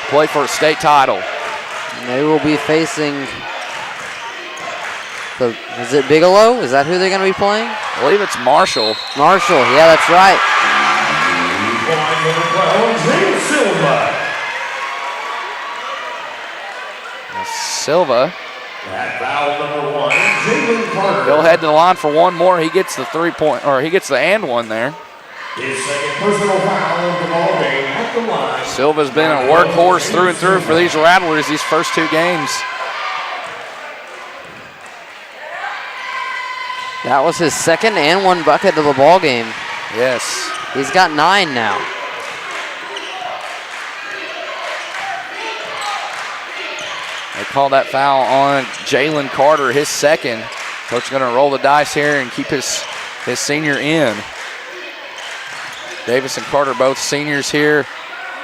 play for a state title. And they will be facing, is it Bigelow? Is that who they're going to be playing? I believe it's Marshall. Marshall, yeah, that's right. Silva. At foul number 1, Jalen Carter. He'll head to the line for one more. He gets the 3-point, or he gets the and one there. His second personal foul of the ball game at the line. Silva's been a workhorse through and through for these Rattlers these first 2 games. That was his second and 1 bucket of the ball game. Yes. He's got 9 now. They call that foul on Jalen Carter, his second. Coach is going to roll the dice here and keep his senior in. Davis and Carter both seniors here.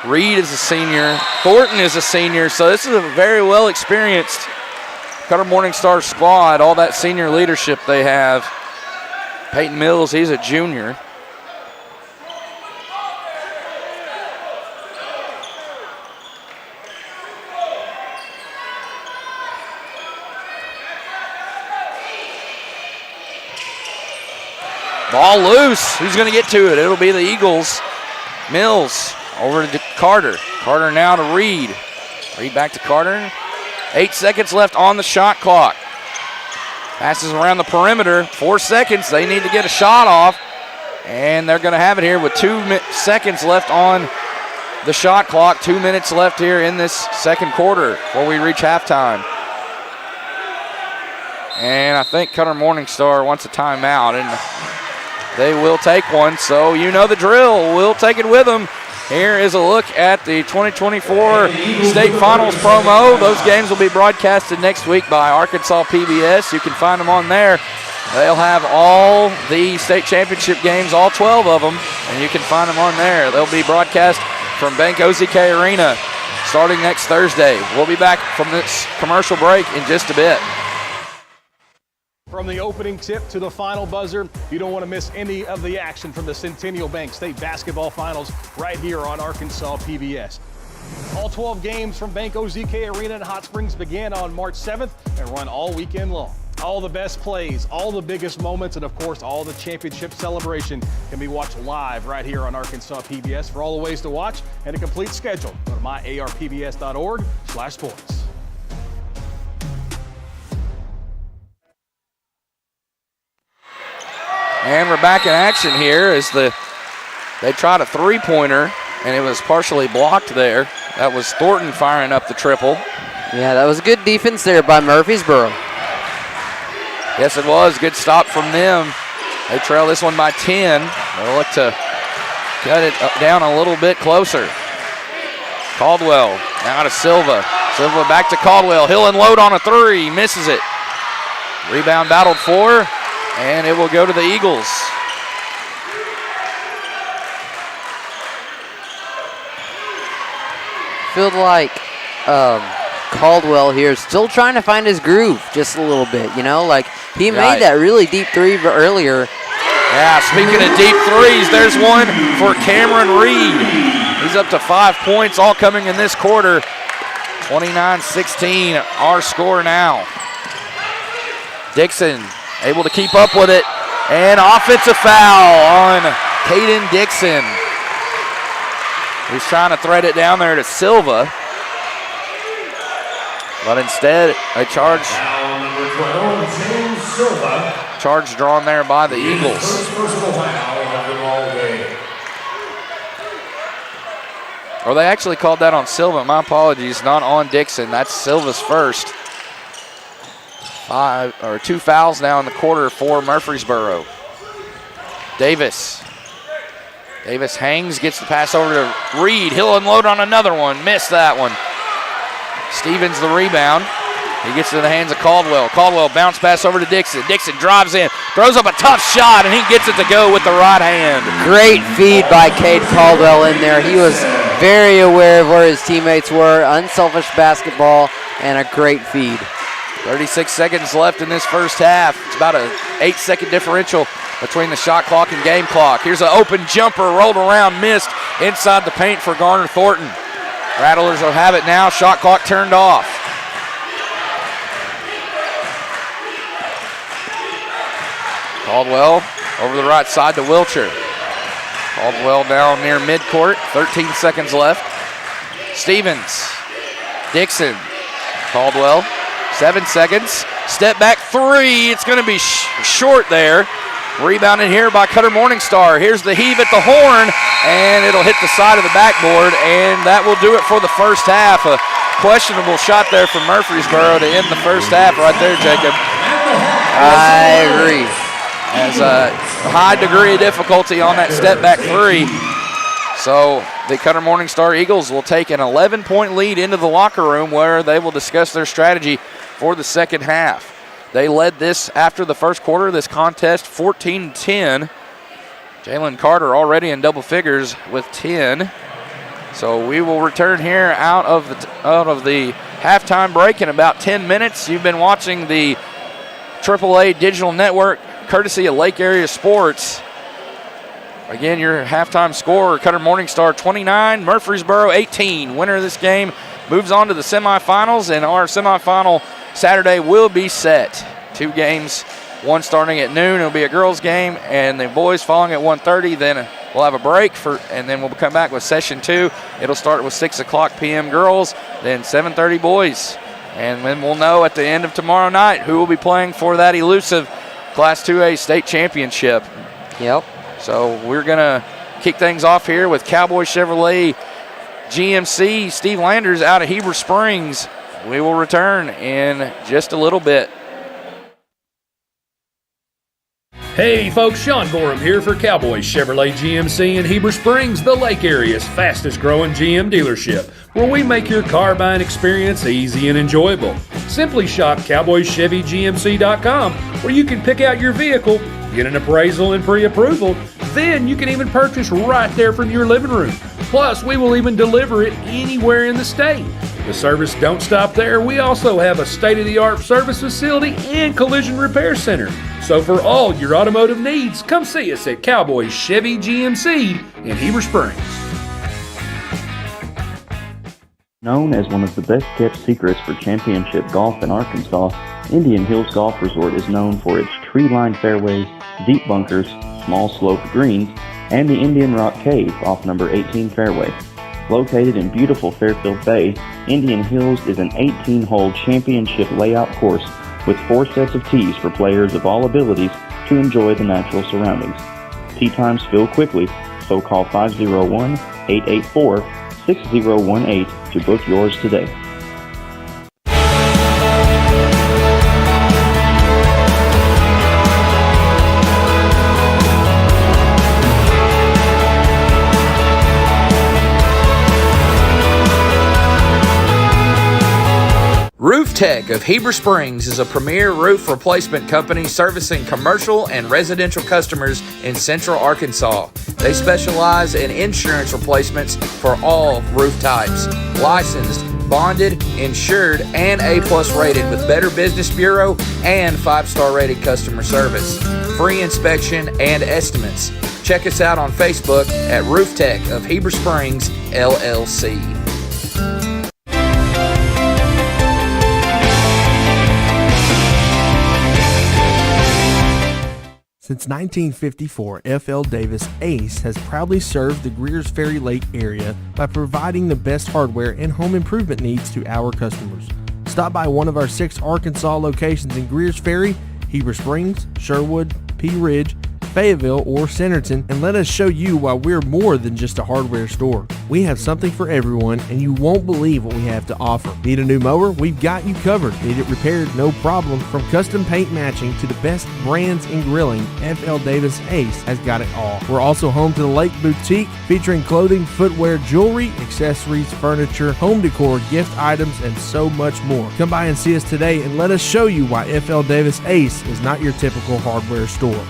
Reed is a senior. Thornton is a senior. So this is a very well experienced Cutter Morningstar squad. All that senior leadership they have. Peyton Mills, he's a junior. Ball loose. Who's going to get to it? It'll be the Eagles. Mills over to Carter. Carter now to Reed. Reed back to Carter. 8 seconds left on the shot clock. Passes around the perimeter. 4 seconds. They need to get a shot off. And they're going to have it here with 2 seconds left on the shot clock. 2 minutes left here in this second quarter before we reach halftime. And I think Cutter Morningstar wants a timeout. And they will take one, so you know the drill. We'll take it with them. Here is a look at the 2024 State Finals promo. Those games will be broadcasted next week by Arkansas PBS. You can find them on there. They'll have all the state championship games, all 12 of them, and you can find them on there. They'll be broadcast from Bank OZK Arena starting next Thursday. We'll be back from this commercial break in just a bit. From the opening tip to the final buzzer, you don't want to miss any of the action from the Centennial Bank State Basketball Finals right here on Arkansas PBS. All 12 games from Bank OZK Arena in Hot Springs begin on March 7th and run all weekend long. All the best plays, all the biggest moments, and of course, all the championship celebration can be watched live right here on Arkansas PBS. For all the ways to watch and a complete schedule, go to myarpbs.org/sports. And we're back in action here as they tried a 3-pointer, and it was partially blocked there. That was Thornton firing up the triple. Yeah, that was good defense there by Murfreesboro. Yes, it was. Good stop from them. They trail this one by 10. They'll look to cut it down a little bit closer. Caldwell now to Silva. Silva back to Caldwell. He'll unload on a 3. Misses it. Rebound battled for. And it will go to the Eagles. Feel like Caldwell here is still trying to find his groove just a little bit, you know? Like, he made that really deep 3 earlier. Yeah, speaking of deep 3s, there's one for Cameron Reed. He's up to 5 points, all coming in this quarter. 29-16, our score now. Dixon able to keep up with it, and offensive foul on Caden Dixon. He's trying to thread it down there to Silva, but instead a charge drawn there by the Eagles. Or they actually called that on Silva. My apologies, not on Dixon. That's Silva's first. 2 fouls now in the quarter for Murfreesboro. Davis hangs, gets the pass over to Reed. He'll unload on another one. Missed that one. Stevens the rebound. He gets it in the hands of Caldwell. Caldwell bounce pass over to Dixon. Dixon drives in, throws up a tough shot, and he gets it to go with the right hand. Great feed by Cade Caldwell in there. He was very aware of where his teammates were. Unselfish basketball and a great feed. 36 seconds left in this first half. It's about an 8-second differential between the shot clock and game clock. Here's an open jumper, rolled around, missed inside the paint for Garner Thornton. Rattlers will have it now. Shot clock turned off. Caldwell over the right side to Wilcher. Caldwell down near midcourt. 13 seconds left. Stevens. Dixon. Caldwell. 7 seconds. Step back three. It's going to be short there. Rebounded here by Cutter Morningstar. Here's the heave at the horn, and it'll hit the side of the backboard, and that will do it for the first half. A questionable shot there from Murfreesboro to end the first half right there, Jacob. I agree. As a high degree of difficulty on that step back three. So the Cutter Morningstar Eagles will take an 11-point lead into the locker room where they will discuss their strategy for the second half. They led this after the first quarter, this contest 14-10. Jalen Carter already in double figures with 10. So we will return here out of the halftime break in about 10 minutes. You've been watching the AAA Digital Network courtesy of Lake Area Sports. Again, your halftime score, Cutter Morningstar 29, Murfreesboro 18. Winner of this game moves on to the semifinals, and our semifinal Saturday will be set. 2 games, one starting at noon. It'll be a girls' game, and the boys following at 1:30. Then we'll have a break, and then we'll come back with session 2. It'll start with 6 o'clock p.m. girls, then 7:30 boys. And then we'll know at the end of tomorrow night who will be playing for that elusive Class 2A state championship. Yep. So we're going to kick things off here with Cowboy Chevrolet GMC. Steve Landers out of Heber Springs. We will return in just a little bit. Hey folks, Sean Gorham here for Cowboy Chevrolet GMC in Heber Springs, the Lake Area's fastest growing GM dealership, where we make your car buying experience easy and enjoyable. Simply shop CowboyChevyGMC.com, where you can pick out your vehicle, get an appraisal and pre-approval, then you can even purchase right there from your living room. Plus, we will even deliver it anywhere in the state. The service don't stop there. We also have a state-of-the-art service facility and collision repair center. So for all your automotive needs, come see us at Cowboy Chevy GMC in Heber Springs. Known as one of the best-kept secrets for championship golf in Arkansas, Indian Hills Golf Resort is known for its tree-lined fairways, deep bunkers, small sloped greens, and the Indian Rock Cave off number 18 fairway. Located in beautiful Fairfield Bay, Indian Hills is an 18-hole championship layout course with 4 sets of tees for players of all abilities to enjoy the natural surroundings. Tee times fill quickly, so call 501-884-6018 to book yours today. Roof Tech of Heber Springs is a premier roof replacement company servicing commercial and residential customers in central Arkansas. They specialize in insurance replacements for all roof types. Licensed, bonded, insured, and A+ rated with Better Business Bureau and 5-star rated customer service. Free inspection and estimates. Check us out on Facebook at Roof Tech of Heber Springs, LLC. Since 1954, F.L. Davis Ace has proudly served the Greers Ferry Lake area by providing the best hardware and home improvement needs to our customers. Stop by one of our 6 Arkansas locations in Greers Ferry, Heber Springs, Sherwood, Pea Ridge, Fayetteville, or Centerton, and let us show you why we're more than just a hardware store. We have something for everyone, and you won't believe what we have to offer. Need a new mower? We've got you covered. Need it repaired? No problem. From custom paint matching to the best brands in grilling, F.L. Davis Ace has got it all. We're also home to the Lake Boutique, featuring clothing, footwear, jewelry, accessories, furniture, home decor, gift items, and so much more. Come by and see us today, and let us show you why F.L. Davis Ace is not your typical hardware store.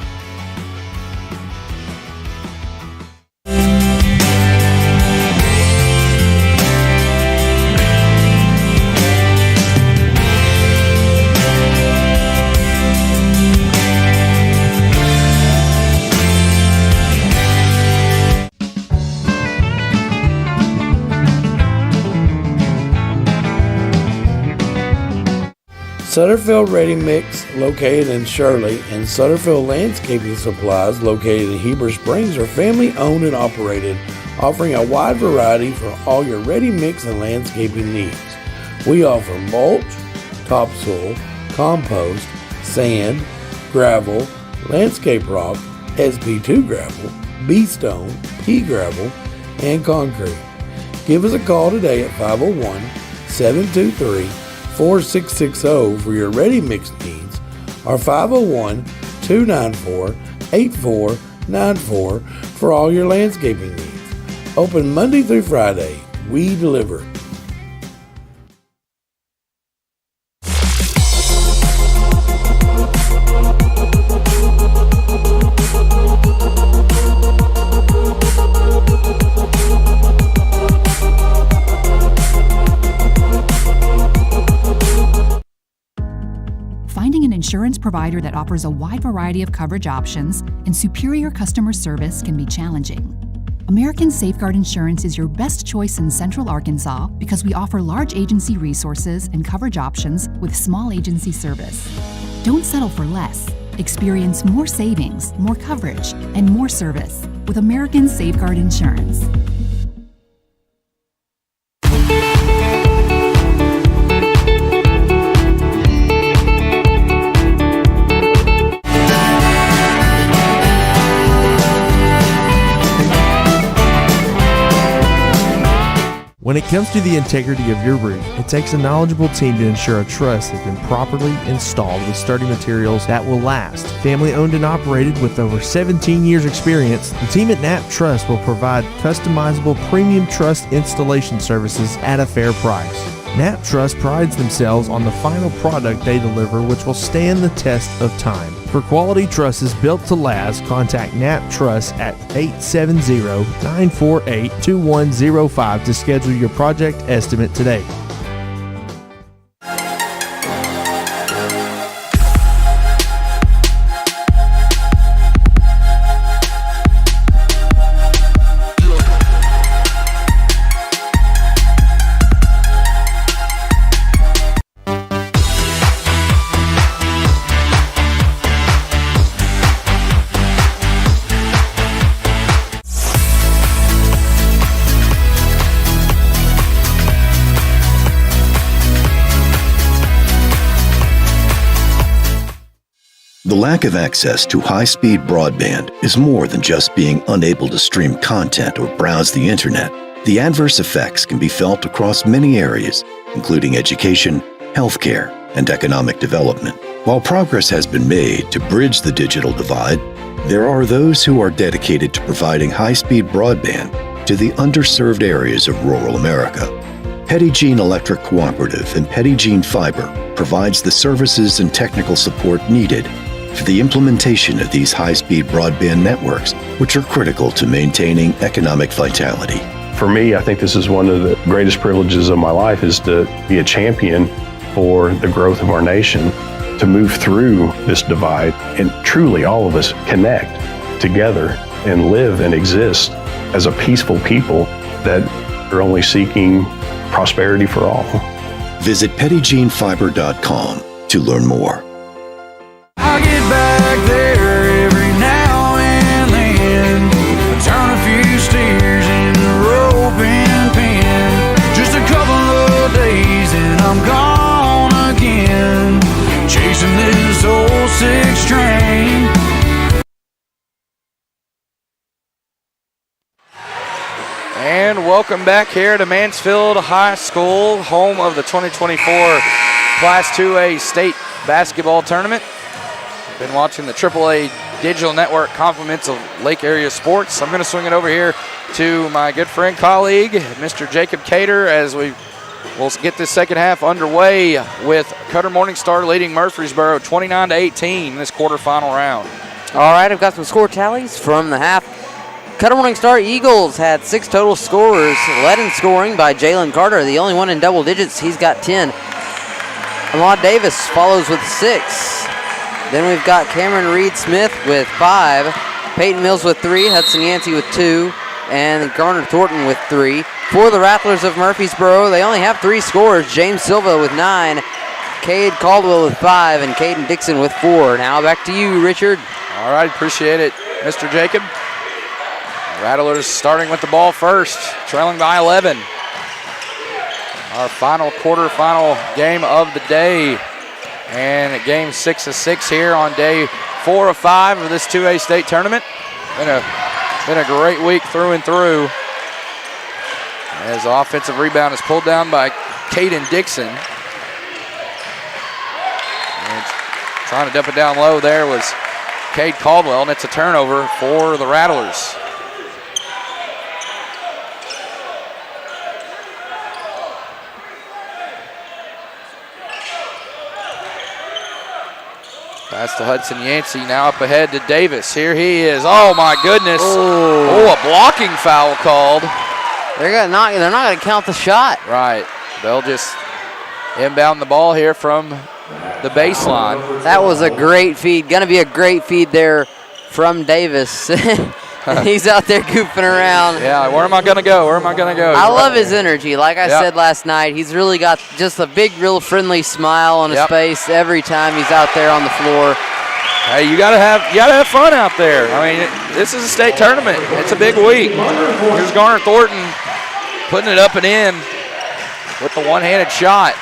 Sutterfield Ready Mix, located in Shirley, and Sutterfield Landscaping Supplies, located in Heber Springs, are family-owned and operated, offering a wide variety for all your ready mix and landscaping needs. We offer mulch, topsoil, compost, sand, gravel, landscape rock, SP2 gravel, B-stone, pea gravel, and concrete. Give us a call today at 501-723-4660 for your ready mix needs, or 501-294-8494 for all your landscaping needs. Open Monday through Friday. We deliver. Finding an insurance provider that offers a wide variety of coverage options and superior customer service can be challenging. American Safeguard Insurance is your best choice in Central Arkansas because we offer large agency resources and coverage options with small agency service. Don't settle for less. Experience more savings, more coverage, and more service with American Safeguard Insurance. When it comes to the integrity of your roof, it takes a knowledgeable team to ensure a truss has been properly installed with sturdy materials that will last. Family owned and operated with over 17 years experience, the team at Knapp Truss will provide customizable premium truss installation services at a fair price. Knapp Truss prides themselves on the final product they deliver, which will stand the test of time. For quality trusses built to last, contact Knapp Truss at 870-948-2105 to schedule your project estimate today. The lack of access to high-speed broadband is more than just being unable to stream content or browse the internet. The adverse effects can be felt across many areas, including education, healthcare, and economic development. While progress has been made to bridge the digital divide, there are those who are dedicated to providing high-speed broadband to the underserved areas of rural America. Petit Jean Electric Cooperative and Petit Jean Fiber provides the services and technical support needed for the implementation of these high-speed broadband networks, which are critical to maintaining economic vitality. For me, I think this is one of the greatest privileges of my life, is to be a champion for the growth of our nation, to move through this divide and truly all of us connect together and live and exist as a peaceful people that are only seeking prosperity for all. Visit PettyJeanFiber.com to learn more. I get back there every now and then, turn a few steers in the rope and pin. Just a couple of days and I'm gone again, chasing this old 6 train. And welcome back here to Mansfield High School, home of the 2024 Class 2A State Basketball Tournament. Been watching the AAA Digital Network compliments of Lake Area Sports. I'm going to swing it over here to my good friend, colleague, Mr. Jacob Cater, as we will get this second half underway with Cutter Morningstar leading Murfreesboro 29-18 in this quarterfinal round. All right, I've got some score tallies from the half. Cutter Morningstar Eagles had 6 total scorers, led in scoring by Jalen Carter, the only one in double digits. He's got 10. Ahmad Davis follows with 6. Then we've got Cameron Reed-Smith with 5, Peyton Mills with 3, Hudson Yancey with 2, and Garner Thornton with 3. For the Rattlers of Murfreesboro, they only have 3 scorers. James Silva with 9, Cade Caldwell with 5 and Caden Dixon with 4. Now back to you, Richard. All right, appreciate it, Mr. Jacob. Rattlers starting with the ball first, trailing by 11. Our final quarterfinal game of the day. And game 6 of 6 here on day 4 of 5 of this 2A state tournament. Been a great week through and through. As the offensive rebound is pulled down by Caden Dixon. And trying to dump it down low there was Cade Caldwell, and it's a turnover for the Rattlers. Pass to Hudson Yancey, now up ahead to Davis. Here he is. Oh my goodness. Oh, a blocking foul called. They're not going to count the shot. Right. They'll just inbound the ball here from the baseline. That was a great feed. Going to be a great feed there from Davis. He's out there goofing around. Yeah, where am I going to go? Where am I going to go? I love his energy. Like I said last night, he's really got just a big, real friendly smile on his face every time he's out there on the floor. Hey, you gotta have fun out there. I mean, this is a state tournament. It's a big week. Here's Garner Thornton putting it up and in with the one-handed shot,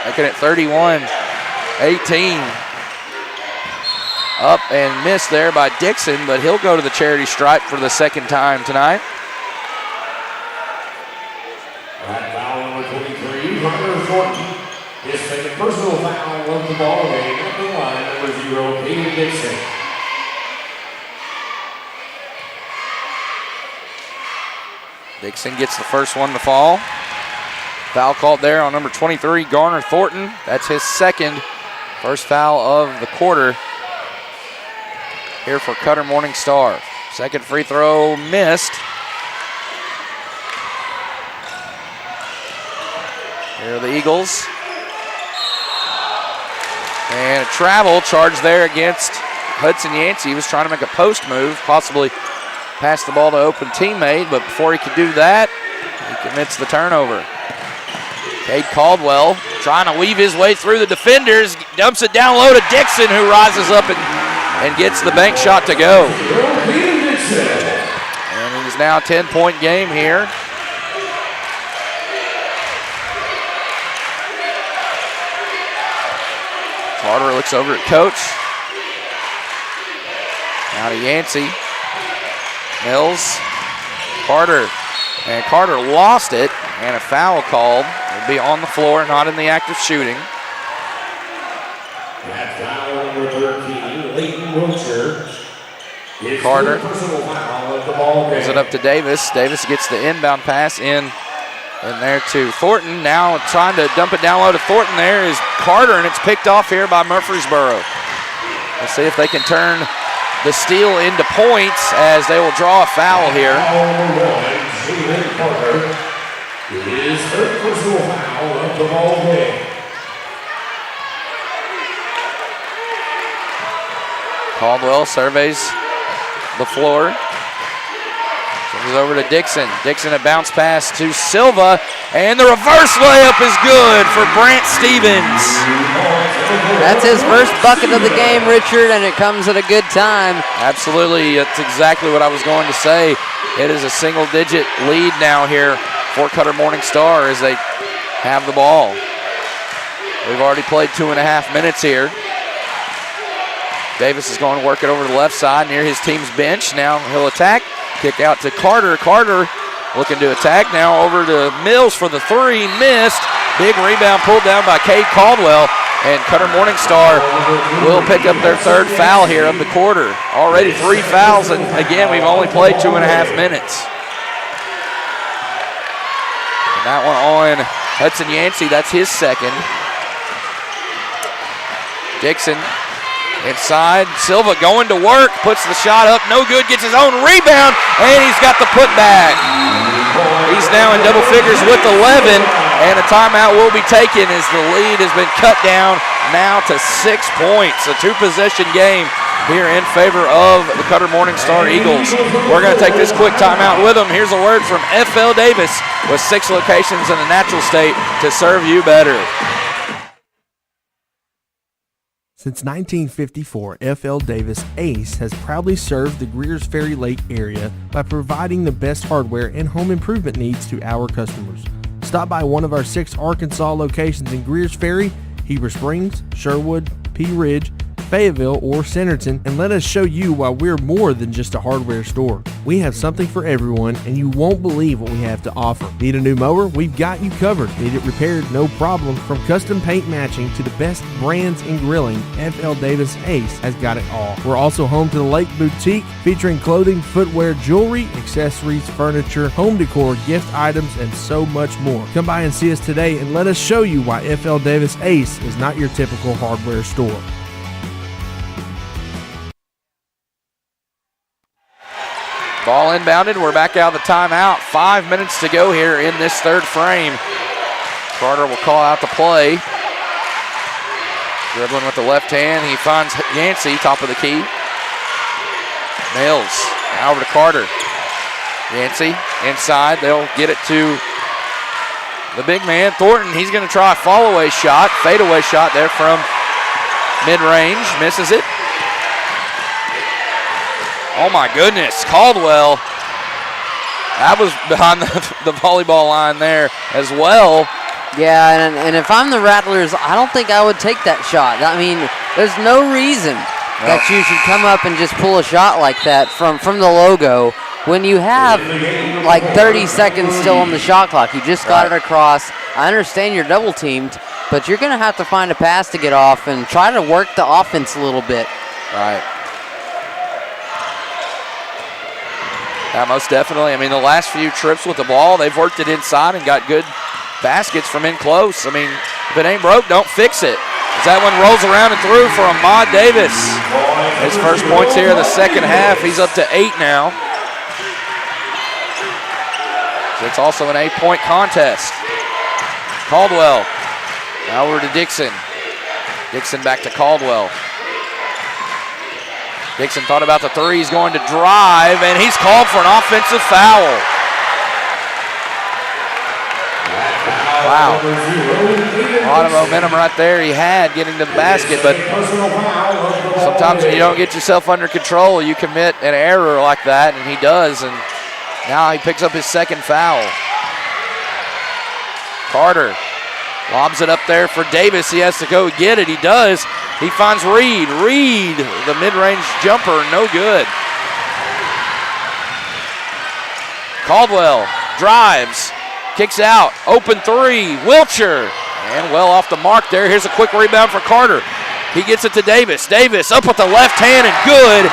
making it 31-18. Up and missed there by Dixon, but he'll go to the charity stripe for the second time tonight. Foul number 23, Garner Thornton. His second personal foul of the ball game at the line, number 0, Caden Dixon. Dixon gets the first one to fall. Foul called there on number 23, Garner Thornton. That's his second. First foul of the quarter here for Cutter Morning Star. Second free throw missed. Here are the Eagles. And a travel charge there against Hudson Yancey. He was trying to make a post move, possibly pass the ball to open teammate, but before he could do that, he commits the turnover. Cade Caldwell trying to weave his way through the defenders, dumps it down low to Dixon, who rises up and gets the bank shot to go. And it is now a 10-point game here. Carter looks over at coach. Now to Yancey. Mills. Carter. And Carter lost it, and a foul called. Will be on the floor, not in the act of shooting. That foul number 13, Leighton Wiltshire. Carter gives it up to Davis. Davis gets the inbound pass in there to Thornton. Now trying to dump it down low to Thornton. There is Carter, and it's picked off here by Murfreesboro. Let's see if they can turn the steal into points as they will draw a foul here. His third personal foul of the ball game. Caldwell surveys the floor. Sends it over to Dixon. Dixon, a bounce pass to Silva, and the reverse layup is good for Brant Stevens. That's his first bucket of the game, Richard, and it comes at a good time. Absolutely, that's exactly what I was going to say. It is a single-digit lead now here for Cutter Morning Star as they have the ball. We've already played 2.5 minutes here. Davis is going to work it over to the left side near his team's bench. Now he'll attack. Kick out to Carter. Carter looking to attack. Now over to Mills for the three. Missed. Big rebound pulled down by Cade Caldwell. And Cutter Morning Star will pick up their third foul here of the quarter. Already 3 fouls, and again, we've only played 2.5 minutes. And that one on Hudson Yancey. That's his second. Dixon inside. Silva going to work. Puts the shot up. No good. Gets his own rebound. And he's got the putback. He's now in double figures with 11. And a timeout will be taken as the lead has been cut down now to 6 points. A 2-possession game here in favor of the Cutter Morning Star Eagles. We're going to take this quick timeout with them. Here's a word from F.L. Davis with 6 locations in the Natural State to serve you better. Since 1954, F.L. Davis Ace has proudly served the Greers Ferry Lake area by providing the best hardware and home improvement needs to our customers. Stop by one of our 6 Arkansas locations in Greers Ferry, Heber Springs, Sherwood, Pea Ridge, Fayetteville, or Centerton, and let us show you why we're more than just a hardware store. We have something for everyone, and you won't believe what we have to offer. Need a new mower? We've got you covered. Need it repaired? No problem. From custom paint matching to the best brands in grilling, F.L. Davis Ace has got it all. We're also home to the Lake Boutique, featuring clothing, footwear, jewelry, accessories, furniture, home decor, gift items, and so much more. Come by and see us today and let us show you why F.L. Davis Ace is not your typical hardware store. Ball inbounded. We're back out of the timeout. 5 minutes to go here in this third frame. Carter will call out the play. Dribbling with the left hand. He finds Yancey, top of the key. Nails. Now over to Carter. Yancey inside. They'll get it to the big man, Thornton. He's going to try a fall-away shot, fadeaway shot there from mid-range. Misses it. Oh my goodness, Caldwell. That was behind the volleyball line there as well. Yeah, and if I'm the Rattlers, I don't think I would take that shot. I mean, there's no reason that you should come up and just pull a shot like that from the logo when you have like 30 seconds still on the shot clock. You just got it across. I understand you're double teamed, but you're going to have to find a pass to get off and try to work the offense a little bit. Right. Yeah, most definitely. I mean, the last few trips with the ball, they've worked it inside and got good baskets from in close. I mean, if it ain't broke, don't fix it. As that one rolls around and through for Ahmad Davis. His first points here in the second half. He's up to 8 now. So it's also an 8-point contest. Caldwell now over to Dixon. Dixon back to Caldwell. Dixon thought about the three. He's going to drive, and he's called for an offensive foul. Wow. A lot of momentum right there he had getting to the basket, but sometimes when you don't get yourself under control, you commit an error like that, and he does, and now he picks up his second foul. Carter lobs it up there for Davis. He has to go get it. He does. He finds Reed. Reed, the mid-range jumper, no good. Caldwell drives, kicks out, open three, Wiltshire, and well off the mark there. Here's a quick rebound for Carter. He gets it to Davis. Davis up with the left hand and good.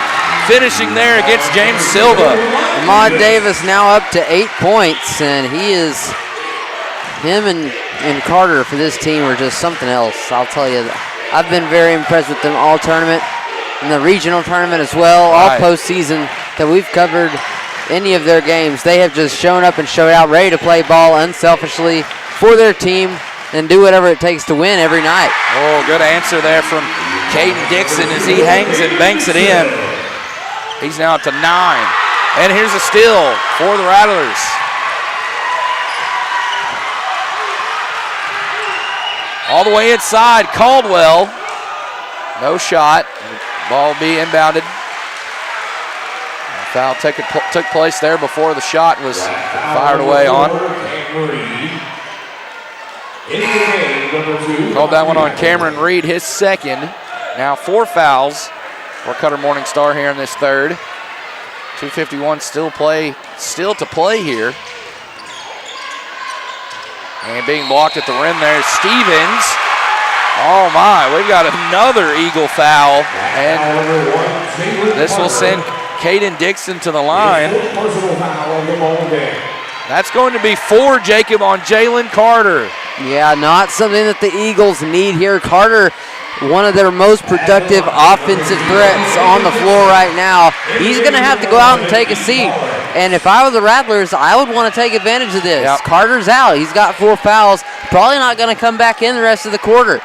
Finishing there against James Silva. Ahmad Davis now up to 8 points, and him and Carter for this team are just something else. I'll tell you that. I've been very impressed with them all tournament, and the regional tournament as well, all postseason that we've covered any of their games. They have just shown up and showed out, ready to play ball unselfishly for their team and do whatever it takes to win every night. Oh, good answer there from Caden Dixon as he hangs and banks it in. He's now up to 9. And here's a steal for the Rattlers. All the way inside, Caldwell. No shot. Ball will be inbounded. Foul took place there before the shot was fired away on. Called that one on Cameron Reed, his second. Now 4 fouls for Cutter Morningstar here in this third. 2:51 still to play here. And being blocked at the rim there is Stevens. Oh my, we've got another Eagle foul. And this will send Caden Dixon to the line. That's going to be 4, Jacob, on Jalen Carter. Yeah, not something that the Eagles need here. Carter, one of their most productive offensive threats on the floor right now. He's going to have to go out and take a seat. And if I were the Rattlers, I would want to take advantage of this. Yep. Carter's out. He's got 4 fouls. Probably not going to come back in the rest of the quarter.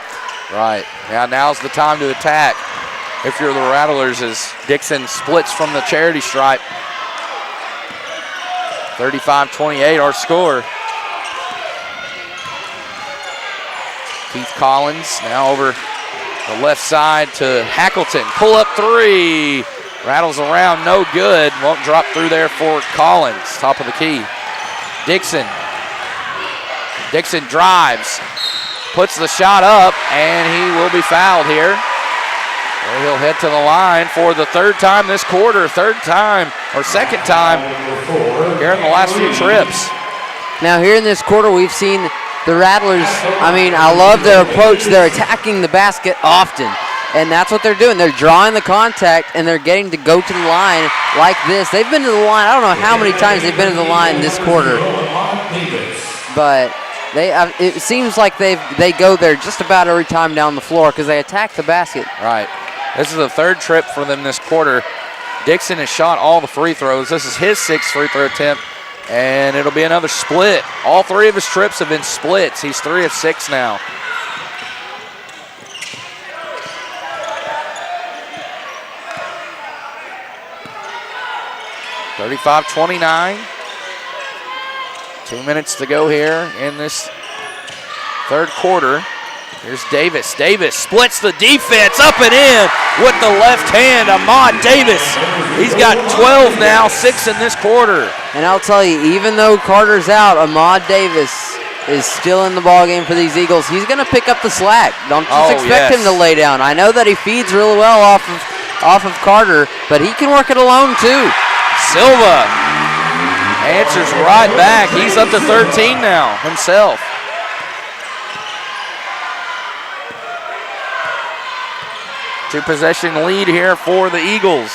Right. Yeah, now's the time to attack if you're the Rattlers as Dixon splits from the charity stripe. 35-28 our score. Keith Collins now over The left side to Hackleton. Pull up three. Rattles around, no good. Won't drop through there for Collins. Top of the key. Dixon. Dixon drives. Puts the shot up, and he will be fouled here. Or he'll head to the line for the third time this quarter. Second time here in the last few trips. Now here in this quarter, we've seen the Rattlers, I love their approach. They're attacking the basket often, and that's what they're doing. They're drawing the contact, and they're getting to go to the line like this. They've been to the line. I don't know how many times they've been to the line this quarter, but it seems like they go there just about every time down the floor because they attack the basket. Right. This is the third trip for them this quarter. Dixon has shot all the free throws. This is his 6th free throw attempt. And it'll be another split. All 3 of his trips have been splits. He's 3 of 6 now. (35-29). 2 minutes to go here in this third quarter. Here's Davis. Davis splits the defense up and in with the left hand. Ahmad Davis. He's got 12 now, 6 in this quarter. And I'll tell you, even though Carter's out, Ahmad Davis is still in the ballgame for these Eagles. He's going to pick up the slack. Don't just expect him to lay down. I know that he feeds really well off of Carter, but he can work it alone too. Silva answers right back. He's up to 13 now himself. Two-possession lead here for the Eagles.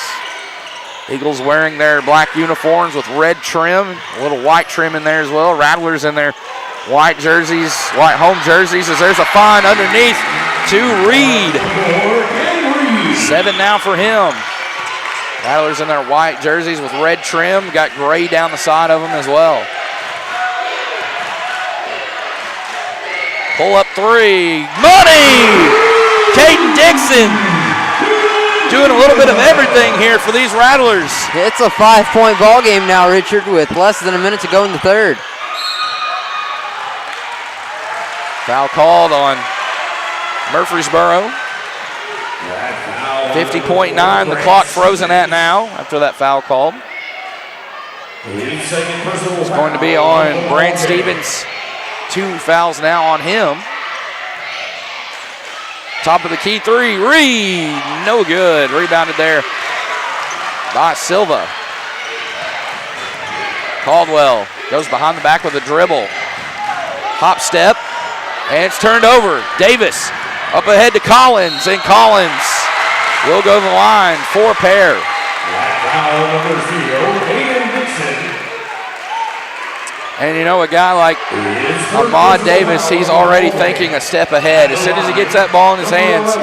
Eagles wearing their black uniforms with red trim, a little white trim in there as well. Rattlers in their white jerseys, white home jerseys, as there's a find underneath to Reed. 7 now for him. Rattlers in their white jerseys with red trim, got gray down the side of them as well. Pull up three, money! Caden Dixon doing a little bit of everything here for these Rattlers. It's a 5-point ball game now, Richard, with less than a minute to go in the third. Foul called on Murfreesboro. 50.9, the clock frozen at now after that foul called. It's going to be on Brant Stevens. 2 fouls now on him. Top of the key three, Reed, no good. Rebounded there by Silva. Caldwell goes behind the back with a dribble. Hop step, and it's turned over. Davis up ahead to Collins, and Collins will go to the line for a pair. And you know, a guy like Ahmad Davis, he's already thinking a step ahead. As soon as he gets that ball in his hands,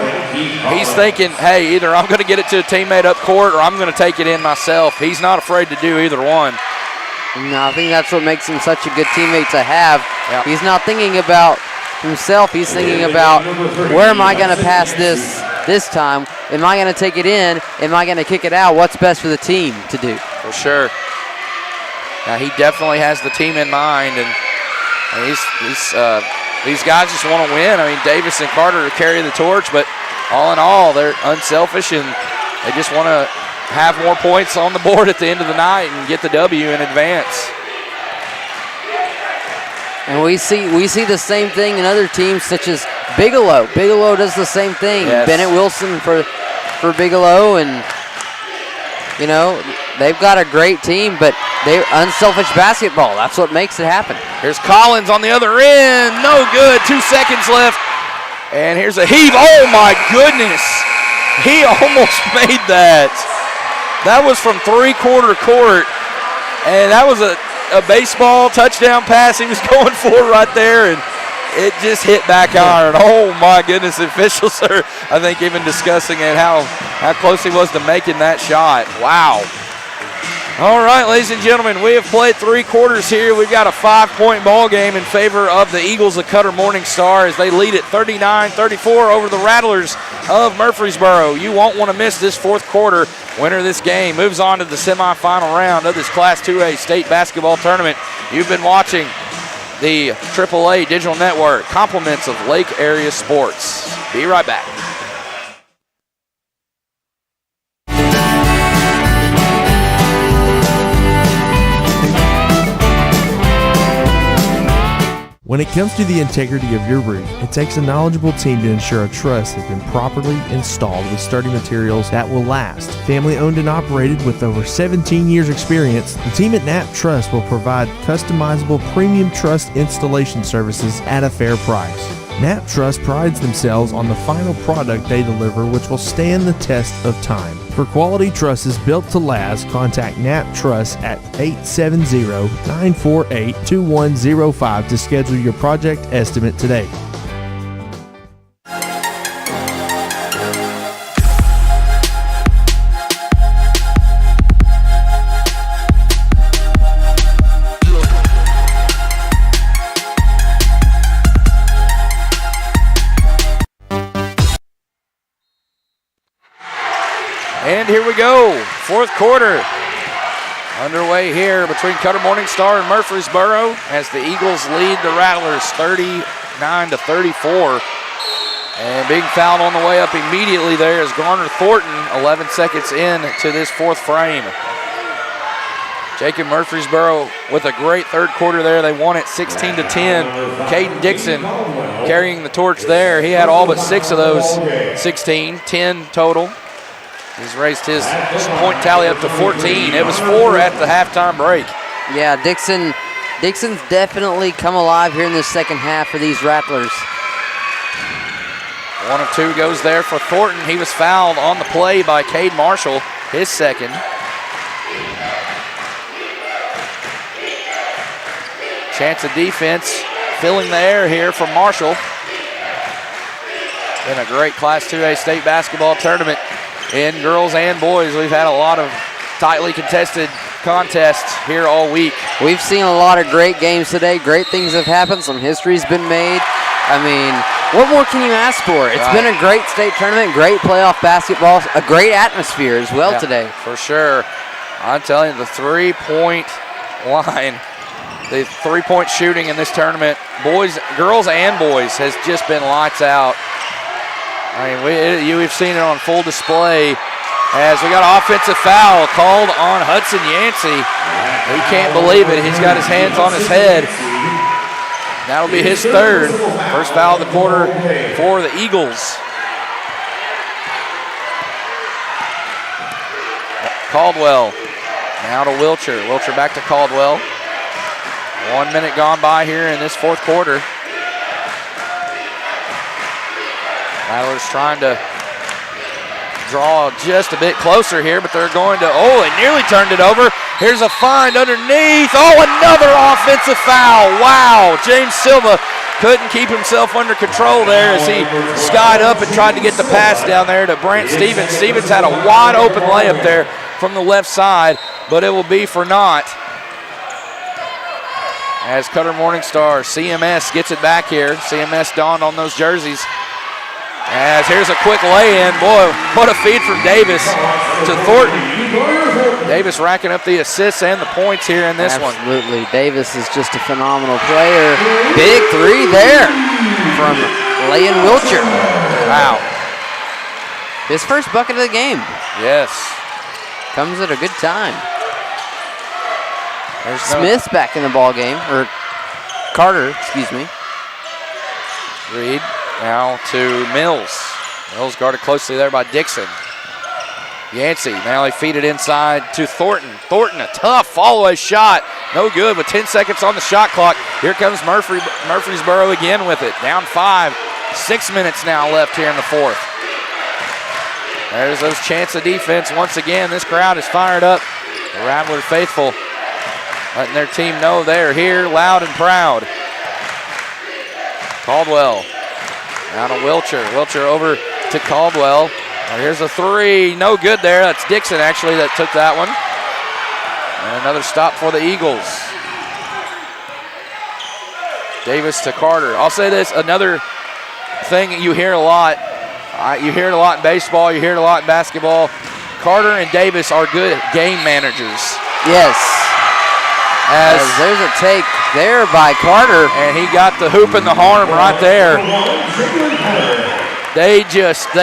he's thinking, hey, either I'm going to get it to a teammate up court or I'm going to take it in myself. He's not afraid to do either one. No, I think that's what makes him such a good teammate to have. Yep. He's not thinking about himself. He's thinking about, where am I going to pass this time? Am I going to take it in? Am I going to kick it out? What's best for the team to do? For sure. Now, he definitely has the team in mind, and these guys just want to win. I mean, Davis and Carter carry the torch, but all in all, they're unselfish, and they just want to have more points on the board at the end of the night and get the W in advance. And we see the same thing in other teams such as Bigelow. Bigelow does the same thing. Yes. Bennett Wilson for Bigelow, and you know, they've got a great team, but they're unselfish basketball. That's what makes it happen. Here's Collins on the other end. No good. 2 seconds left. And here's a heave. Oh, my goodness. He almost made that. That was from three-quarter court. And that was a baseball touchdown pass he was going for right there. And it just hit back iron. Oh, my goodness. The officials are, I think, even discussing it, how close he was to making that shot. Wow. All right, ladies and gentlemen, we have played 3 quarters here. We've got a 5-point ball game in favor of the Eagles of Cutter Morning Star as they lead at 39-34 over the Rattlers of Murfreesboro. You won't want to miss this 4th quarter. Winner of this game moves on to the semifinal round of this Class 2A state basketball tournament. You've been watching the AAA Digital Network, compliments of Lake Area Sports. Be right back. When it comes to the integrity of your roof, it takes a knowledgeable team to ensure a truss has been properly installed with sturdy materials that will last. Family owned and operated with over 17 years experience, the team at Knapp Truss will provide customizable premium truss installation services at a fair price. Knapp Truss prides themselves on the final product they deliver, which will stand the test of time. For quality trusses built to last, contact Knapp Truss at 870-948-2105 to schedule your project estimate today. And here we go, fourth quarter underway here between Cutter Morningstar and Murfreesboro as the Eagles lead the Rattlers 39-34. And being fouled on the way up immediately there is Garner Thornton, 11 seconds in to this fourth frame. Jacob Murfreesboro with a great third quarter there. They won it 16-10. Caden Dixon carrying the torch there. He had all but 6 of those 16, 10 total. He's raised his point tally up to 14. It was 4 at the halftime break. Yeah, Dixon's definitely come alive here in the second half for these Rattlers. 1 of 2 goes there for Thornton. He was fouled on the play by Cade Marshall, his second. Chance of defense, filling the air here from Marshall. Been a great Class 2A state basketball tournament. In girls and boys, we've had a lot of tightly contested contests here all week. We've seen a lot of great games today. Great things have happened. Some history's been made. I mean, what more can you ask for? It's been a great state tournament, great playoff basketball, a great atmosphere as well today. For sure. I'm telling you, the three-point line, the three-point shooting in this tournament, girls and boys, has just been lights out. I mean, we've seen it on full display as we got an offensive foul called on Hudson Yancey. He can't believe it. He's got his hands on his head. That'll be his third. First foul of the quarter for the Eagles. Caldwell now to Wilcher. Wilcher back to Caldwell. 1 minute gone by here in this fourth quarter. Rattlers trying to draw just a bit closer here, but they're going to, they nearly turned it over. Here's a find underneath. Another offensive foul. Wow, James Silva couldn't keep himself under control there as he skied up and tried to get the pass down there to Brant Stevens. Stevens had a wide open layup there from the left side, but it will be for naught. As Cutter Morningstar, CMS gets it back here. CMS donned on those jerseys. As here's a quick lay-in. Boy, what a feed from Davis to Thornton. Davis racking up the assists and the points here in this one. Absolutely. Davis is just a phenomenal player. Big three there from Layan Wilcher. Wow. His first bucket of the game. Yes. Comes at a good time. Smith's back in the ball game, or Carter, excuse me. Reed. Now to Mills. Mills guarded closely there by Dixon. Yancey, now he feed it inside to Thornton. Thornton, a tough follow-away shot. No good with 10 seconds on the shot clock. Here comes Murfreesboro again with it. Down 5. 6 minutes now left here in the fourth. There's those chance of defense. Once again, this crowd is fired up. The Rattler faithful letting their team know they're here loud and proud. Caldwell. Now to Wilcher. Wilcher over to Caldwell. Here's a three. No good there. That's Dixon, actually, that took that one. And another stop for the Eagles. Davis to Carter. I'll say this, another thing you hear a lot. You hear it a lot in baseball. You hear it a lot in basketball. Carter and Davis are good game managers. Yes. As there's a take there by Carter. And he got the hoop and the harm right there. They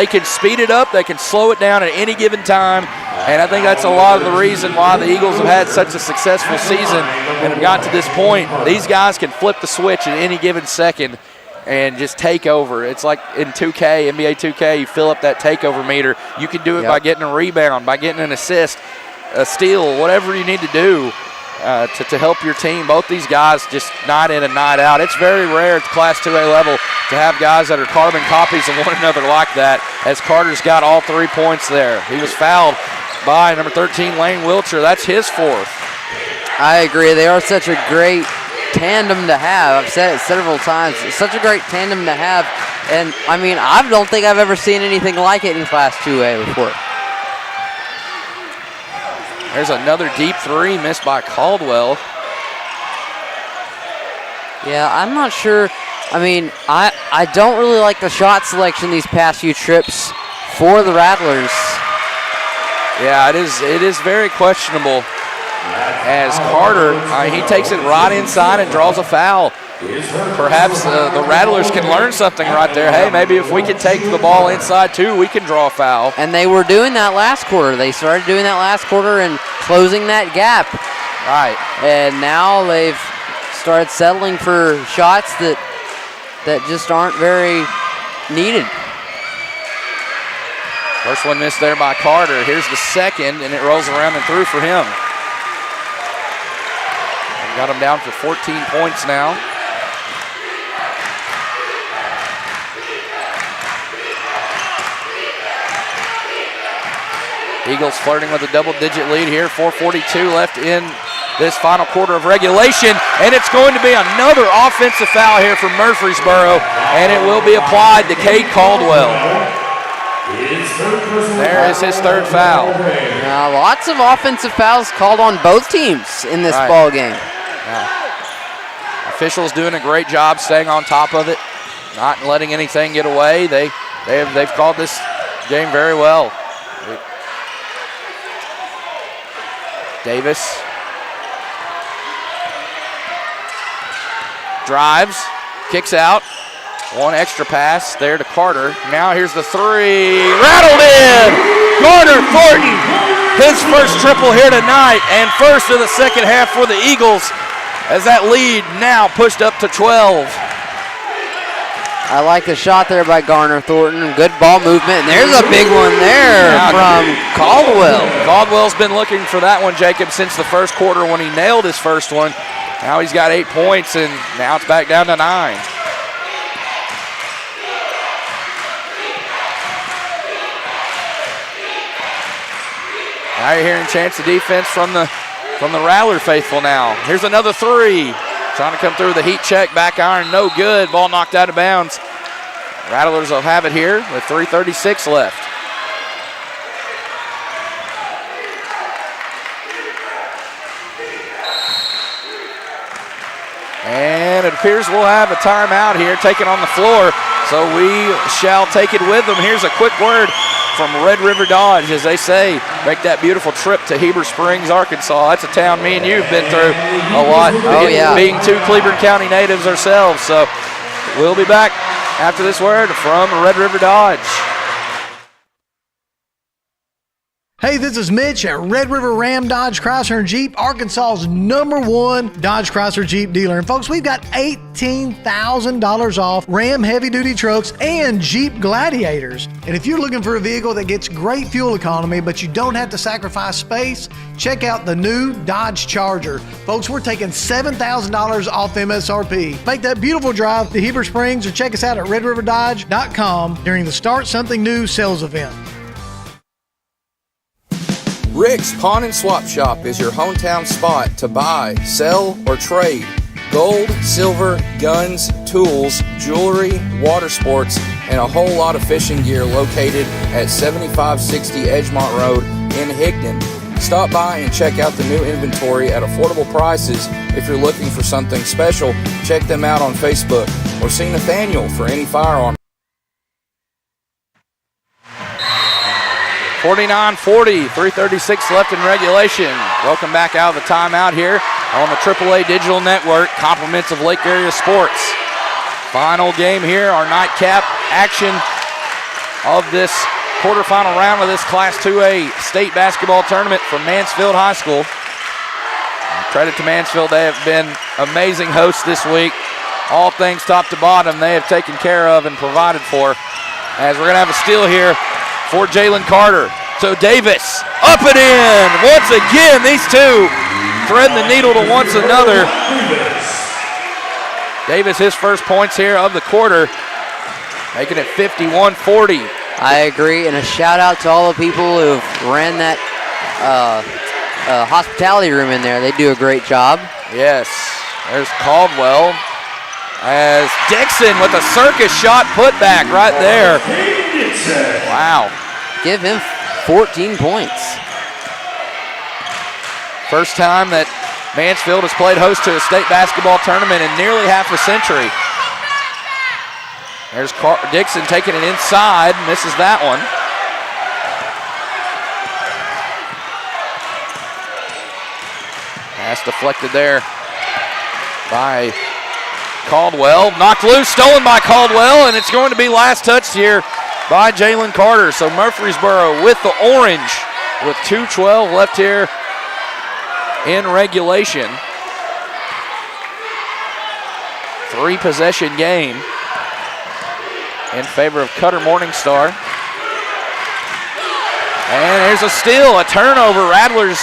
can speed it up. They can slow it down at any given time. And I think that's a lot of the reason why the Eagles have had such a successful season and have got to this point. These guys can flip the switch at any given second and just take over. It's like in 2K, NBA 2K, you fill up that takeover meter. You can do it by getting a rebound, by getting an assist, a steal, whatever you need to do to help your team. Both these guys just night in and night out. It's very rare at the Class 2A level to have guys that are carbon copies of one another like that, as Carter's got all 3 points there. He was fouled by number 13, Lane Wiltshire. That's his fourth. I agree. They are such a great tandem to have. I've said it several times. It's such a great tandem to have. And, I mean, I don't think I've ever seen anything like it in Class 2A before. There's another deep three missed by Caldwell. Yeah, I'm not sure. I mean, I don't really like the shot selection these past few trips for the Rattlers. Yeah, it is very questionable, as Carter, he takes it right inside and draws a foul. Perhaps the Rattlers can learn something right there. Hey, maybe if we can take the ball inside too, we can draw a foul. And they were doing that last quarter. They started doing that last quarter and closing that gap. Right. And now they've started settling for shots that just aren't very needed. First one missed there by Carter. Here's the second, and it rolls around and through for him. Got him down for 14 points now. Eagles flirting with a double-digit lead here. 4:42 left in this final quarter of regulation, and it's going to be another offensive foul here from Murfreesboro, and it will be applied to Cade Caldwell. There is his third foul. Now, lots of offensive fouls called on both teams in this ball game. Yeah. Officials doing a great job staying on top of it, not letting anything get away. They've called this game very well. Davis drives, kicks out. One extra pass there to Carter. Now here's the three. Rattled in! Carter Thornton, his first triple here tonight, and first of the second half for the Eagles, as that lead now pushed up to 12. I like the shot there by Garner Thornton. Good ball movement. And there's a big one there from Caldwell. Caldwell's been looking for that one, Jacob, since the first quarter when he nailed his first one. Now he's got 8 points, and now it's back down to 9. Now you're hearing chance of defense from the Rattler faithful now. Here's another three. Trying to come through the heat check, back iron, no good. Ball knocked out of bounds. Rattlers will have it here with 3:36 left. And it appears we'll have a timeout here taken on the floor, so we shall take it with them. Here's a quick word from Red River Dodge, as they say, make that beautiful trip to Heber Springs, Arkansas. That's a town me and you've been through a lot, being two Cleburne County natives ourselves. So we'll be back after this word from Red River Dodge. Hey, this is Mitch at Red River Ram Dodge Chrysler and Jeep, Arkansas's #1 Dodge Chrysler Jeep dealer. And folks, we've got $18,000 off Ram heavy-duty trucks and Jeep Gladiators. And if you're looking for a vehicle that gets great fuel economy, but you don't have to sacrifice space, check out the new Dodge Charger. Folks, we're taking $7,000 off MSRP. Make that beautiful drive to Heber Springs or check us out at redriverdodge.com during the Start Something New sales event. Rick's Pawn and Swap Shop is your hometown spot to buy, sell, or trade gold, silver, guns, tools, jewelry, water sports, and a whole lot of fishing gear located at 7560 Edgemont Road in Higdon. Stop by and check out the new inventory at affordable prices. If you're looking for something special, check them out on Facebook or see Nathaniel for any firearm. 49-40, 3:36 left in regulation. Welcome back out of the timeout here on the AAA Digital Network, compliments of Lake Area Sports. Final game here, our nightcap action of this quarterfinal round of this Class 2A state basketball tournament from Mansfield High School. Credit to Mansfield, they have been amazing hosts this week. All things top to bottom they have taken care of and provided for. As we're going to have a steal here for Jalen Carter. So Davis up and in. Once again, these two threading the needle to once another. Davis, his first points here of the quarter, making it 51-40. I agree, and a shout out to all the people who ran that hospitality room in there. They do a great job. Yes, there's Caldwell as Dixon with a circus shot put back right there. Wow. Give him 14 points. First time that Mansfield has played host to a state basketball tournament in nearly half a century. There's Dixon taking it inside, misses that one. Pass deflected there by Caldwell. Knocked loose, stolen by Caldwell, and it's going to be last touched here by Jalen Carter. So Murfreesboro with the orange with 2:12 left here in regulation. 3-possession game in favor of Cutter Morningstar. And there's a steal, a turnover. Rattlers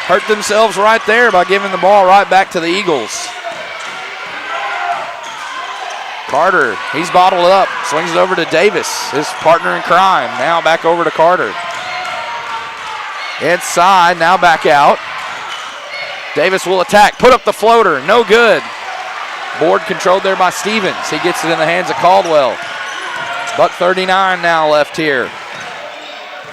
hurt themselves right there by giving the ball right back to the Eagles. Carter, he's bottled up, swings it over to Davis, his partner in crime. Now back over to Carter. Inside, now back out. Davis will attack, put up the floater, no good. Board controlled there by Stevens. He gets it in the hands of Caldwell. $1:39 now left here.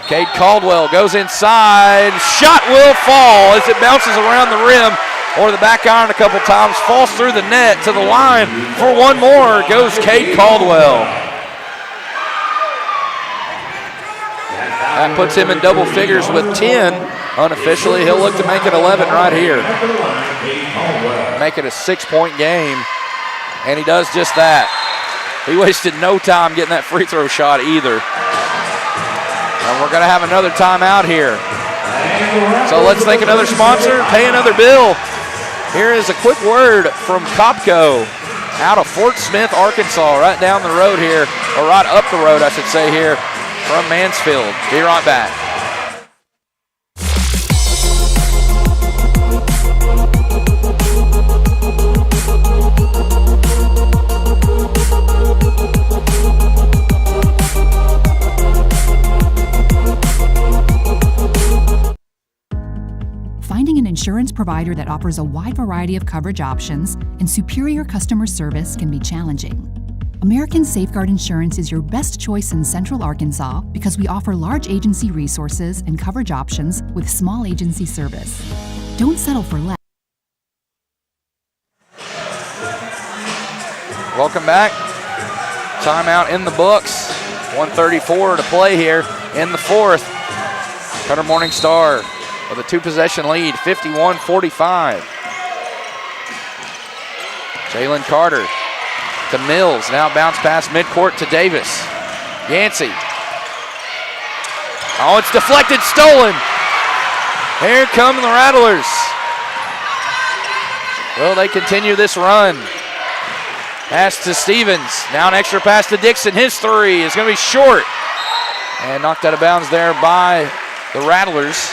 Cade Caldwell goes inside. Shot will fall as it bounces around the rim or the back iron a couple times. Falls through the net to the line. For one more goes Cade Caldwell. That puts him in double figures with 10. Unofficially, he'll look to make it 11 right here. Make it a 6-point game, and he does just that. He wasted no time getting that free throw shot either. And we're going to have another timeout here. So let's thank another sponsor, pay another bill. Here is a quick word from Copco out of Fort Smith, Arkansas, right down the road here, or right up the road, I should say, here from Mansfield. Be right back. Finding an insurance provider that offers a wide variety of coverage options and superior customer service can be challenging. American Safeguard Insurance is your best choice in Central Arkansas because we offer large agency resources and coverage options with small agency service. Don't settle for less. Welcome back. Timeout in the books. 1:34 to play here in the fourth. Cutter Morningstar with a 2-possession lead, 51-45. Jalen Carter to Mills, now bounce pass midcourt to Davis. Yancey. Oh, it's deflected, stolen. Here come the Rattlers. Will they continue this run? Pass to Stevens, now an extra pass to Dixon. His three is going to be short. And knocked out of bounds there by the Rattlers.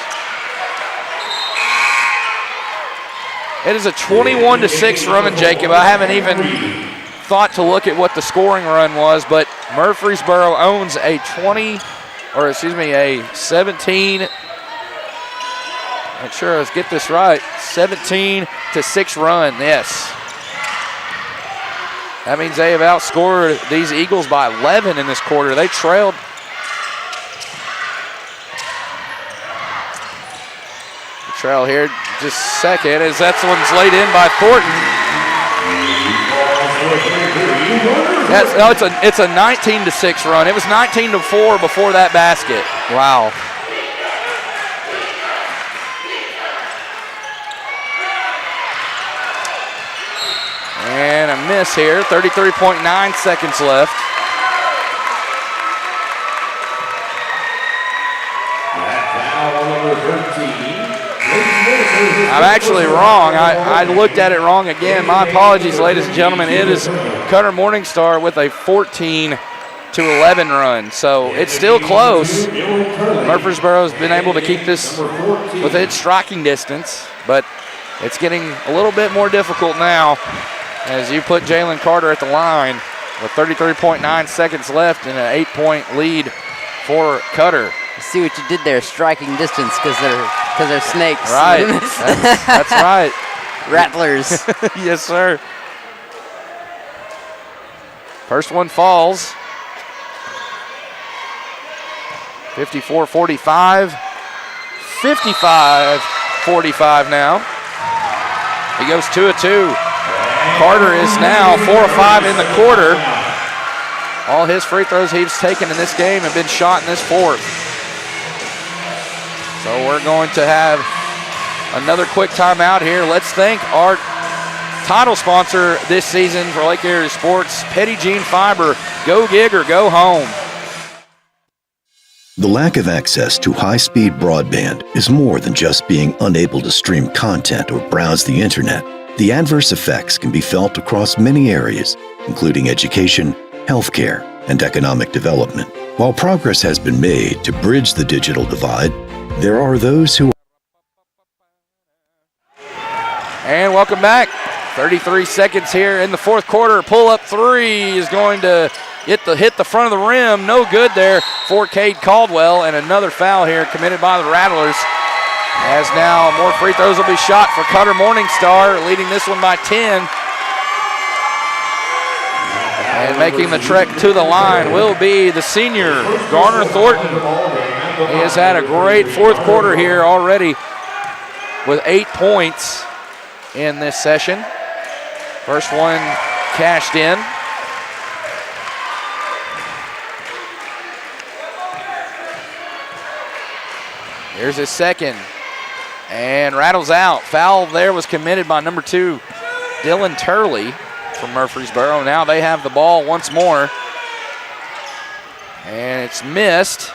It is a 21-6 run, Jacob. I haven't even thought to look at what the scoring run was, but Murfreesboro owns a 17. Make sure let's get this right. 17-6 run. Yes. That means they have outscored these Eagles by 11 in this quarter. They trailed. Trail here just a second as that one's laid in by Thornton. It's a 19-6 run. It was 19-4 before that basket. Wow. And a miss here, 33.9 seconds left. I'm actually wrong. I looked at it wrong again. My apologies, ladies and gentlemen. It is Cutter Morningstar with a 14-11 run. So it's still close. Murfreesboro's been able to keep this within striking distance, but it's getting a little bit more difficult now as you put Jalen Carter at the line with 33.9 seconds left and an 8-point lead for Cutter. You see what you did there, striking distance, because they're snakes. Right, that's right. Rattlers. Yes, sir. First one falls. 54-45. 55-45 now. He goes 2 of 2. Carter is now 4 of 5 in the quarter. All his free throws he's taken in this game have been shot in this fourth. So we're going to have another quick timeout here. Let's thank our title sponsor this season for Lake Area Sports, Petit Jean Fiber. Go gig or go home. The lack of access to high-speed broadband is more than just being unable to stream content or browse the internet. The adverse effects can be felt across many areas, including education, healthcare, and economic development. While progress has been made to bridge the digital divide, there are those who... And welcome back. 33 seconds here in the fourth quarter. Pull-up three is going to hit the front of the rim. No good there for Cade Caldwell, and another foul here committed by the Rattlers. As now more free throws will be shot for Cutter Morningstar, leading this one by 10. And making the trek to the line will be the senior, Garner Thornton. He has had a great fourth quarter here already with 8 points in this session. First one cashed in. Here's his second. And rattles out. Foul there was committed by number 2, Dylan Turley from Murfreesboro. Now they have the ball once more. And it's missed.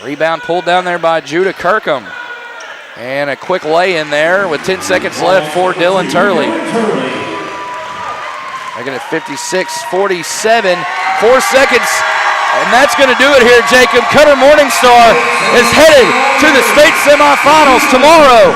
Rebound pulled down there by Judah Kirkham. And a quick lay in there with 10 seconds left for Dylan Turley. Making it 56-47. 4 seconds. And that's going to do it here, Jacob. Cutter Morningstar is headed to the state semifinals tomorrow,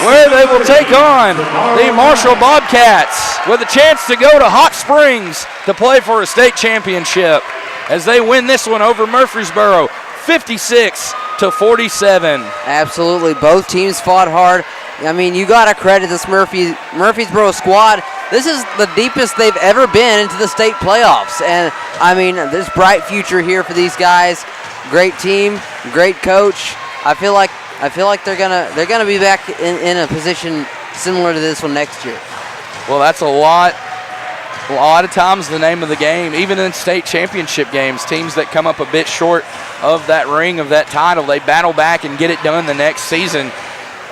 where they will take on the Marshall Bobcats with a chance to go to Hot Springs to play for a state championship as they win this one over Murfreesboro, 56-47. Absolutely. Both teams fought hard. I mean, you got to credit this Murfreesboro squad. This is the deepest they've ever been into the state playoffs. And, I mean, there's bright future here for these guys. Great team, great coach. I feel like they're gonna be back in a position similar to this one next year. Well, that's a lot of times the name of the game. Even in state championship games, teams that come up a bit short of that ring, of that title, they battle back and get it done the next season.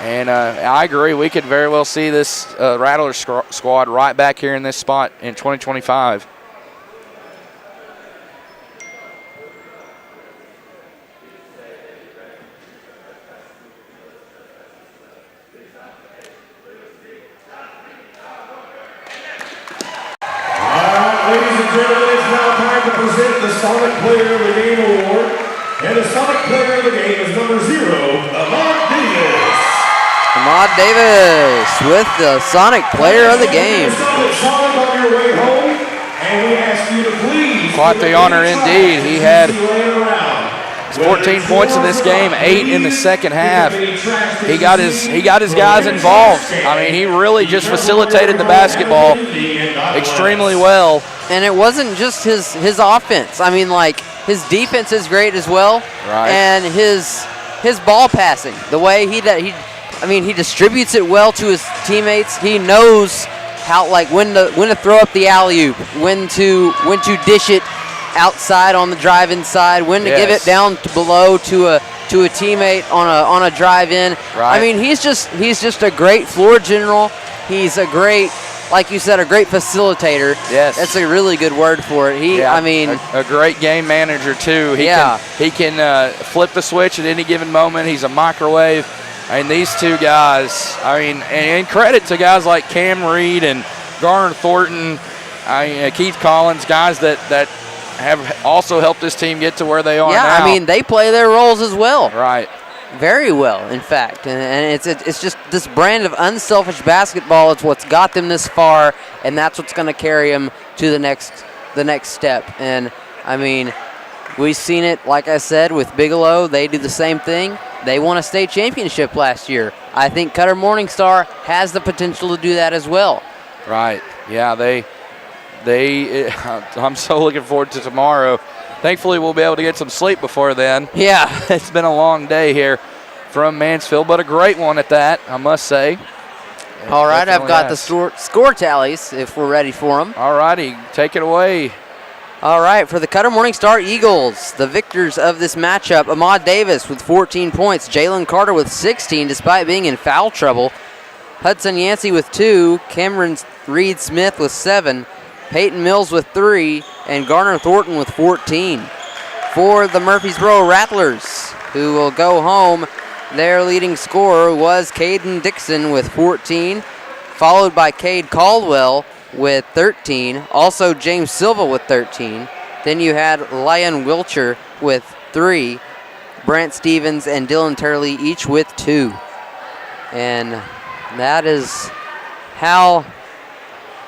And I agree, we could very well see this Rattler squad right back here in this spot in 2025. Ladies and gentlemen, it's now time to present the Sonic Player of the Game Award. And the Sonic Player of the Game is number 0, Ahmad Davis. Ahmad Davis with the Sonic Player of the Game. Sonic on your way home, and we ask you to please. Quite the honor indeed. He had 14 points in this game, 8 in the second half. He got his guys involved. I mean, he really just facilitated the basketball extremely well. And it wasn't just his offense. I mean, like, his defense is great as well. Right. And his ball passing, the way he distributes it well to his teammates. He knows how, like, when to throw up the alley-oop, when to dish it outside on the drive inside, when to give it down below to a teammate on a drive in. Right. I mean, he's just a great floor general. He's a great like you said, a great facilitator. Yes. That's a really good word for it. A great game manager, too. He can flip the switch at any given moment. He's a microwave. I mean, these two guys, and credit to guys like Cam Reed and Garner Thornton, Keith Collins, guys that have also helped this team get to where they are now. Yeah, I mean, they play their roles as well. Right. Very well, in fact. And it's just this brand of unselfish basketball. It's what's got them this far, and that's what's going to carry them to the next step. And, I mean, we've seen it, like I said, with Bigelow. They do the same thing. They won a state championship last year. I think Cutter Morningstar has the potential to do that as well. Right. Yeah, I'm so looking forward to tomorrow. Thankfully, we'll be able to get some sleep before then. Yeah. It's been a long day here from Mansfield, but a great one at that, I must say. All right, I've got the score tallies if we're ready for them. All righty, take it away. All right, for the Cutter Morningstar Eagles, the victors of this matchup, Ahmad Davis with 14 points, Jalen Carter with 16 despite being in foul trouble, Hudson Yancey with 2, Cameron Reed Smith with 7, Peyton Mills with 3, and Garner Thornton with 14. For the Murfreesboro Rattlers, who will go home, their leading scorer was Caden Dixon with 14, followed by Cade Caldwell with 13, also James Silva with 13. Then you had Lyon Wilcher with 3, Brant Stevens and Dylan Turley each with 2. And that is how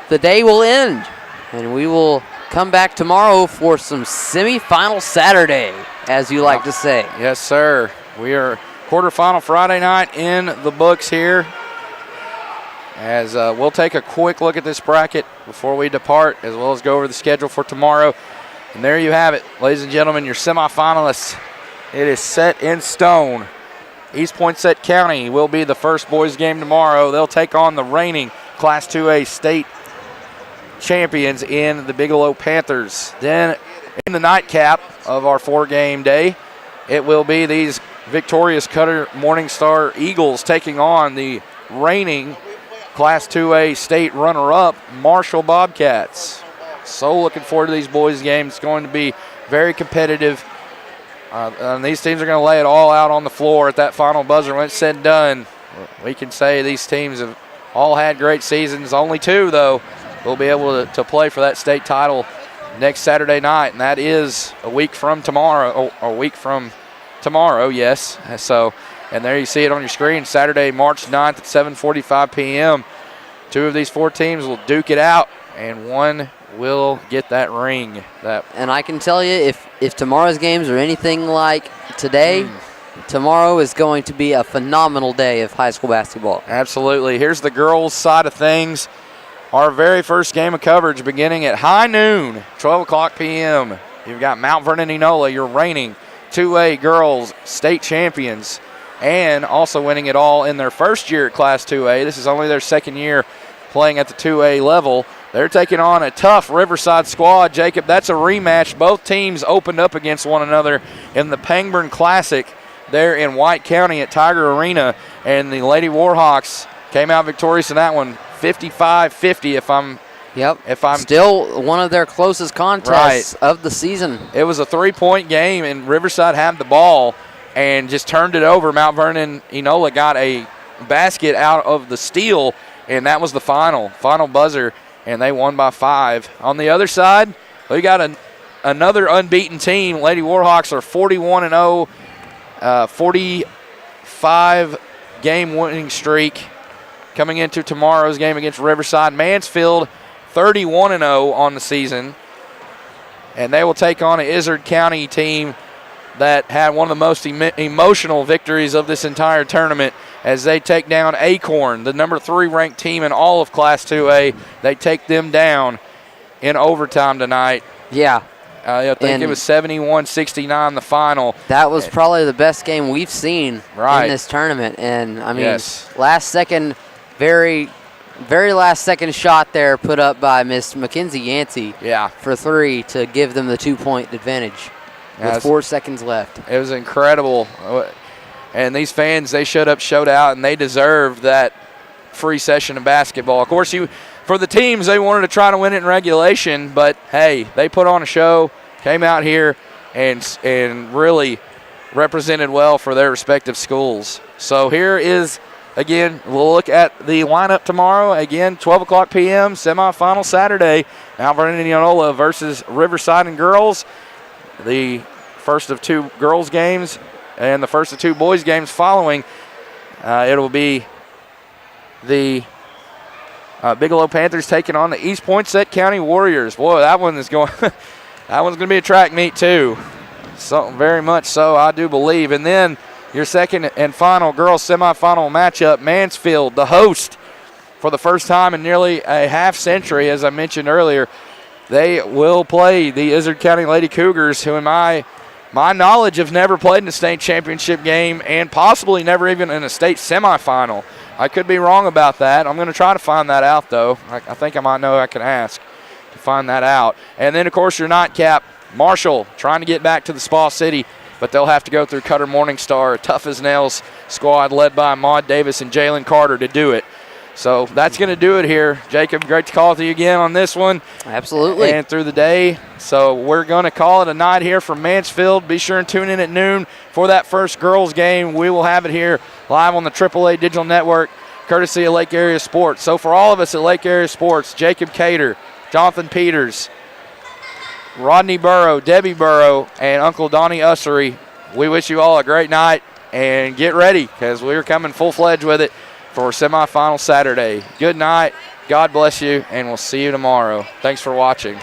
the day will end. And we will come back tomorrow for some semifinal Saturday, as you like to say. Yes, sir. We are quarterfinal Friday night in the books here. As we'll take a quick look at this bracket before we depart, as well as go over the schedule for tomorrow. And there you have it, ladies and gentlemen, your semifinalists. It is set in stone. East Poinsett County will be the first boys game tomorrow. They'll take on the reigning Class 2A state champions in the Bigelow Panthers. Then in the nightcap of our 4-game day, it will be these victorious Cutter Morningstar Eagles taking on the reigning Class 2A state runner-up Marshall Bobcats. So looking forward to these boys' games. It's going to be very competitive. And these teams are going to lay it all out on the floor at that final buzzer. When it's said and done, we can say these teams have all had great seasons. Only 2, though, will be able to play for that state title next Saturday night, and that is a week from tomorrow. Yes. So, and there you see it on your screen, Saturday, March 9th at 7:45 p.m. 2 of these 4 teams will duke it out, and one will get that ring. And I can tell you, if tomorrow's games are anything like today, tomorrow is going to be a phenomenal day of high school basketball. Absolutely. Here's the girls' side of things. Our very first game of coverage beginning at high noon, 12 o'clock p.m. You've got Mount Vernon Enola, your reigning 2A girls state champions, and also winning it all in their first year at Class 2A. This is only their second year playing at the 2A level. They're taking on a tough Riverside squad, Jacob. That's a rematch. Both teams opened up against one another in the Pangburn Classic there in White County at Tiger Arena, and the Lady Warhawks came out victorious in that one, 55-50 if I'm still one of their closest contests of the season. It was a 3-point game, and Riverside had the ball and just turned it over. Mount Vernon Enola got a basket out of the steal, and that was the final buzzer, and they won by 5. On the other side, we got another unbeaten team. Lady Warhawks are 41-0, 45-game winning streak coming into tomorrow's game against Riverside. Mansfield 31-0 on the season, and they will take on an Izard County team that had one of the most emotional victories of this entire tournament as they take down Acorn, the number 3 ranked team in all of Class 2A. They take them down in overtime tonight. Yeah. I think it was 71-69 the final. That was probably the best game we've seen in this tournament. And, I mean, last second, very last second shot there put up by Miss Mackenzie Yancey for 3 to give them the 2-point advantage with 4 seconds left. It was incredible. And these fans, they showed up, showed out, and they deserved that free session of basketball. Of course, for the teams, they wanted to try to win it in regulation, but hey, they put on a show, came out here, and really represented well for their respective schools. So here is, again, we'll look at the lineup tomorrow. Again, 12 o'clock p.m., semifinal Saturday, Mount Vernon Indianola versus Riverside and Girls. The first of 2 girls games and the first of 2 boys games following. It'll be the Bigelow Panthers taking on the East Poinsett County Warriors. Boy, that one is going. That one's going to be a track meet too. So very much so, I do believe. And then your second and final girls semifinal matchup, Mansfield, the host, for the first time in nearly a half century, as I mentioned earlier, they will play the Izard County Lady Cougars, who in my knowledge have never played in a state championship game and possibly never even in a state semifinal. I could be wrong about that. I'm going to try to find that out, though. I think I might know. I can ask to find that out. And then, of course, your nightcap, Marshall, trying to get back to the Spa City, but they'll have to go through Cutter Morningstar, a tough-as-nails squad led by Maud Davis and Jalen Carter to do it. So that's going to do it here. Jacob, great to call with you again on this one. Absolutely. And through the day. So we're going to call it a night here from Mansfield. Be sure and tune in at noon for that first girls game. We will have it here live on the AAA Digital Network, courtesy of Lake Area Sports. So for all of us at Lake Area Sports, Jacob Cater, Jonathan Peters, Rodney Burrow, Debbie Burrow, and Uncle Donnie Ussery, we wish you all a great night and get ready because we're coming full-fledged with it for semifinal Saturday. Good night, God bless you, and we'll see you tomorrow. Thanks for watching.